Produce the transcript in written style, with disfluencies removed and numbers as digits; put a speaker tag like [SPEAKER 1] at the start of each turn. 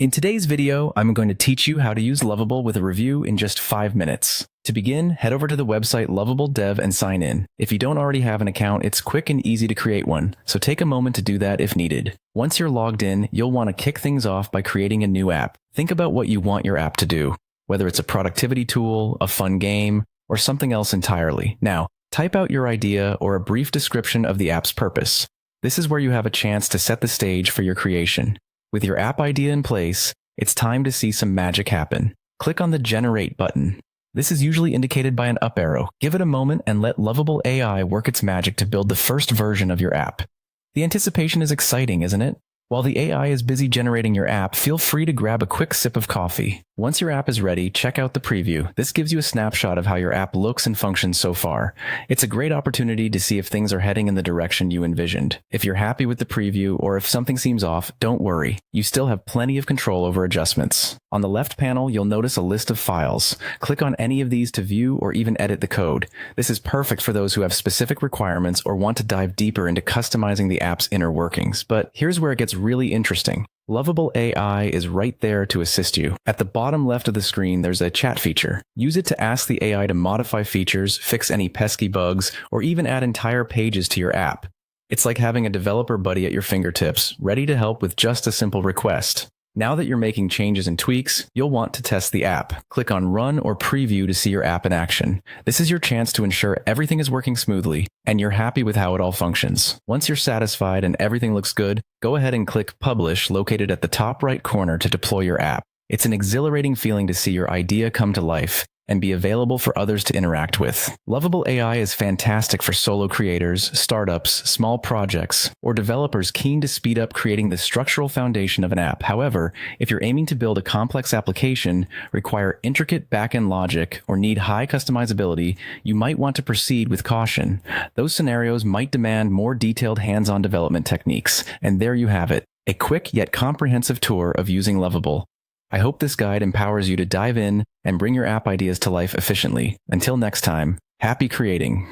[SPEAKER 1] In today's video, I'm going to teach you how to use Lovable with a review in just 5 minutes. To begin, head over to the website Lovable Dev and sign in. If you don't already have an account, it's quick and easy to create one, so take a moment to do that if needed. Once you're logged in, you'll want to kick things off by creating a new app. Think about what you want your app to do, whether it's a productivity tool, a fun game, or something else entirely. Now, type out your idea or a brief description of the app's purpose. This is where you have a chance to set the stage for your creation. With your app idea in place, it's time to see some magic happen. Click on the Generate button. This is usually indicated by an up arrow. Give it a moment and let Lovable AI work its magic to build the first version of your app. The anticipation is exciting, isn't it? While the AI is busy generating your app, feel free to grab a quick sip of coffee. Once your app is ready, check out the preview. This gives you a snapshot of how your app looks and functions so far. It's a great opportunity to see if things are heading in the direction you envisioned. If you're happy with the preview or if something seems off, don't worry. You still have plenty of control over adjustments. On the left panel, you'll notice a list of files. Click on any of these to view or even edit the code. This is perfect for those who have specific requirements or want to dive deeper into customizing the app's inner workings. But here's where it gets really interesting. Lovable AI is right there to assist you. At the bottom left of the screen, there's a chat feature. Use it to ask the AI to modify features, fix any pesky bugs, or even add entire pages to your app. It's like having a developer buddy at your fingertips, ready to help with just a simple request. Now that you're making changes and tweaks, you'll want to test the app. Click on Run or Preview to see your app in action. This is your chance to ensure everything is working smoothly and you're happy with how it all functions. Once you're satisfied and everything looks good, go ahead and click Publish located at the top right corner to deploy your app. It's an exhilarating feeling to see your idea come to life and be available for others to interact with. Lovable AI is fantastic for solo creators, startups, small projects, or developers keen to speed up creating the structural foundation of an app. However, if you're aiming to build a complex application, require intricate back-end logic, or need high customizability, you might want to proceed with caution. Those scenarios might demand more detailed hands-on development techniques. And there you have it, a quick yet comprehensive tour of using Lovable. I hope this guide empowers you to dive in and bring your app ideas to life efficiently. Until next time, happy creating.